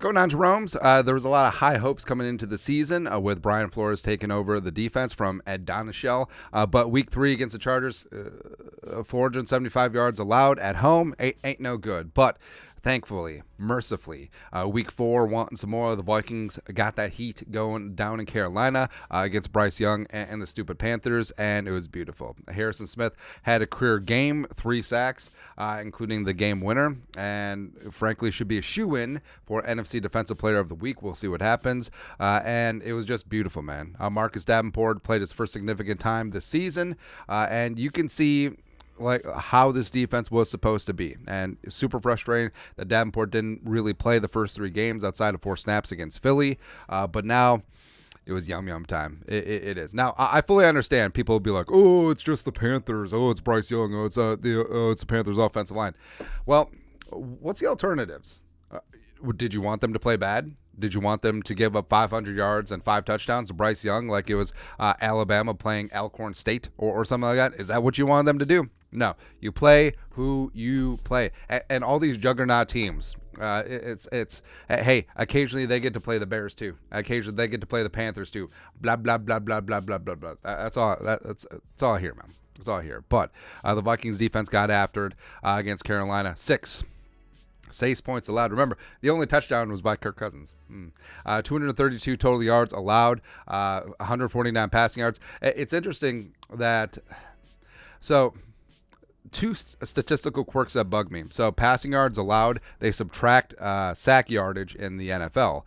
Going on Jerome's, there was a lot of high hopes coming into the season with Brian Flores taking over the defense from Ed Donishell. But week 3 against the Chargers, 475 yards allowed at home, ain't no good. But thankfully, mercifully, week 4, wanting some more, the Vikings got that heat going down in Carolina against Bryce Young and the stupid Panthers, and it was beautiful. Harrison Smith had a career game, 3 sacks, including the game winner, and frankly should be a shoo-in for NFC Defensive Player of the Week. We'll see what happens, and it was just beautiful, man. Marcus Davenport played his first significant time this season, and you can see like how this defense was supposed to be, and super frustrating that Davenport didn't really play the first 3 games outside of 4 snaps against Philly, but now it was yum time. It is. Now I fully understand people will be like, oh, it's just the Panthers, oh, it's Bryce Young, oh, it's the Panthers offensive line. Well, what's the alternatives? Did you want them to play bad? Did you want them to give up 500 yards and 5 touchdowns to Bryce Young like it was Alabama playing Alcorn State or something like that? Is that what you wanted them to do? No. You play who you play. And all these juggernaut teams, hey, occasionally they get to play the Bears too. Occasionally they get to play the Panthers too. Blah, blah, blah, blah, blah, blah, blah, blah. That's all here, man. It's all here. But the Vikings defense got after it against Carolina. 6 points allowed. Remember, the only touchdown was by Kirk Cousins. 232 total yards allowed, 149 passing yards. It's interesting that, so 2 statistical quirks that bug me. So passing yards allowed, they subtract sack yardage in the NFL.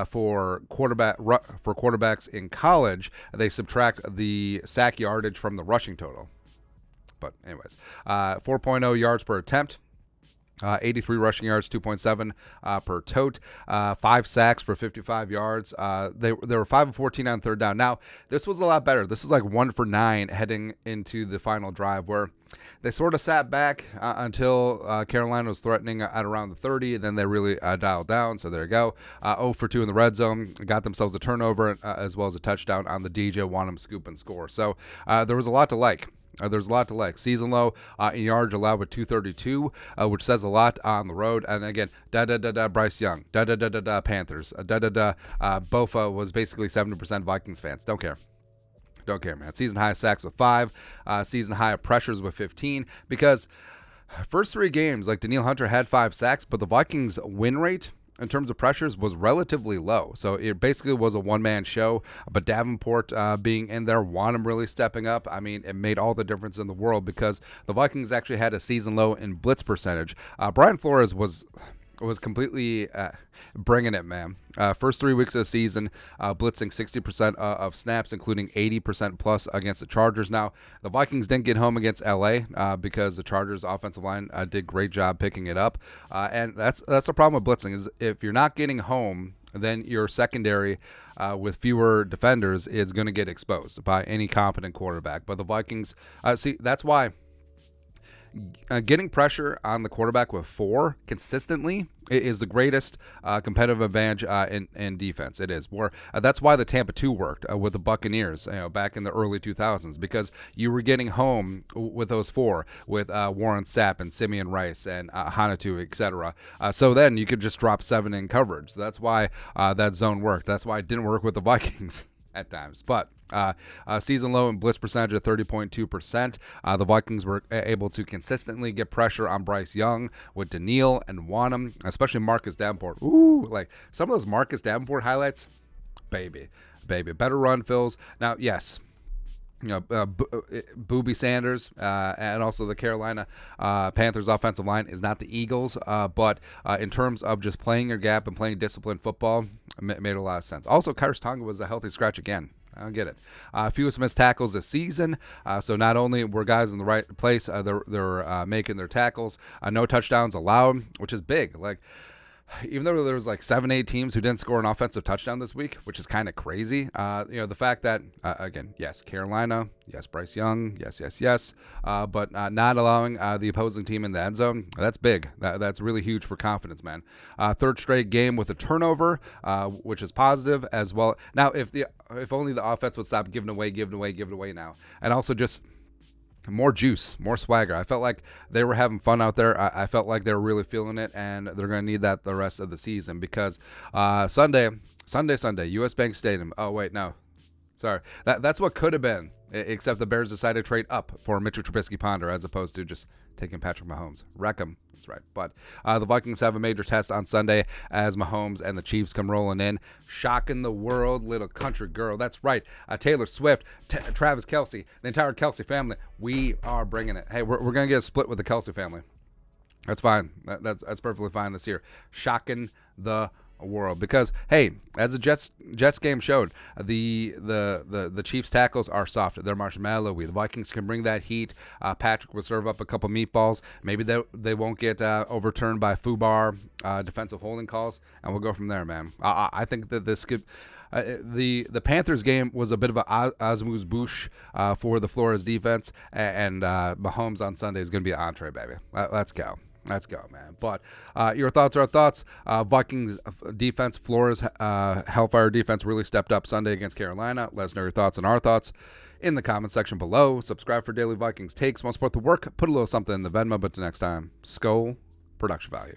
For quarterbacks in college, they subtract the sack yardage from the rushing total. But anyways, 4.0 yards per attempt. 83 rushing yards, 2.7 per tote, 5 sacks for 55 yards. They were 5 of 14 on third down. Now, this was a lot better. This is like 1 for 9 heading into the final drive, where they sort of sat back until Carolina was threatening at around the 30, and then they really dialed down. So there you go. 0 for 2 in the red zone. Got themselves a turnover as well as a touchdown on the DJ Wanham scoop and score. So there was a lot to like. There's a lot to like. Season low in yards allowed with 232, which says a lot on the road. And again, Bryce Young, Panthers, Bofa was basically 70% Vikings fans. Don't care. Don't care, man. Season high sacks with 5, season high pressures with 15. Because first 3 games, like Danielle Hunter had 5 sacks, but the Vikings win rate in terms of pressures was relatively low. So it basically was a one-man show, but Davenport being in there, Wanham really stepping up, I mean, it made all the difference in the world because the Vikings actually had a season low in blitz percentage. Brian Flores was completely bringing it, man. First 3 weeks of the season, blitzing 60% of snaps, including 80% plus against the Chargers. Now, the Vikings didn't get home against LA because the Chargers offensive line did a great job picking it up. And that's the problem with blitzing, is if you're not getting home, then your secondary with fewer defenders is going to get exposed by any competent quarterback. But the Vikings, that's why getting pressure on the quarterback with 4 consistently is the greatest competitive advantage in defense. It is. That's why the Tampa 2 worked with the Buccaneers, back in the early 2000s, because you were getting home with those 4, with Warren Sapp and Simeon Rice and Hanatu, etc. So then you could just drop 7 in coverage. That's why that zone worked. That's why it didn't work with the Vikings at times. But season low in blitz percentage of 30.2%. The Vikings were able to consistently get pressure on Bryce Young with Danielle and Wanham, especially Marcus Davenport. Ooh, like some of those Marcus Davenport highlights, baby. Better run fills. Now, yes, Booby Sanders and also the Carolina Panthers offensive line is not the Eagles, but in terms of just playing your gap and playing disciplined football, made a lot of sense. Also, Kyrus Tonga was a healthy scratch again. I don't get it. Fewest missed tackles this season. So not only were guys in the right place, they're making their tackles. No touchdowns allowed, which is big. Like, even though there was like 7-8 teams who didn't score an offensive touchdown this week, which is kind of crazy. The fact that, again, yes, Carolina, yes, Bryce Young, yes, but not allowing the opposing team in the end zone, that's big. That's really huge for confidence, man. 3rd straight game with a turnover, which is positive as well. Now, if only the offense would stop giving away now. And also just more juice, more swagger. I felt like they were having fun out there. I felt like they were really feeling it, and they're going to need that the rest of the season because Sunday, U.S. Bank Stadium. Oh, wait, no. Sorry. That's what could have been, except the Bears decided to trade up for Mitchell Trubisky-Ponder as opposed to just taking Patrick Mahomes. Wreck him. That's right. But the Vikings have a major test on Sunday as Mahomes and the Chiefs come rolling in. Shocking the world, little country girl. That's right. Taylor Swift, Travis Kelce, the entire Kelce family. We are bringing it. Hey, we're going to get a split with the Kelce family. That's fine. That's perfectly fine this year. Shocking the world because hey, as the Jets game showed, the Chiefs tackles are soft. They're marshmallowy. The Vikings can bring that heat. Patrick will serve up a couple meatballs. Maybe they won't get overturned by FUBAR defensive holding calls, and we'll go from there, man. I think that this could. The Panthers game was a bit of a amuse-bouche for the Flores defense, and Mahomes on Sunday is going to be an entree, baby. Let's go. Let's go, man. But your thoughts are our thoughts. Vikings defense, Flores Hellfire defense really stepped up Sunday against Carolina. Let us know your thoughts and our thoughts in the comment section below. Subscribe for daily Vikings takes. Want to support the work? Put a little something in the Venmo. But the next time, Skull Production Value.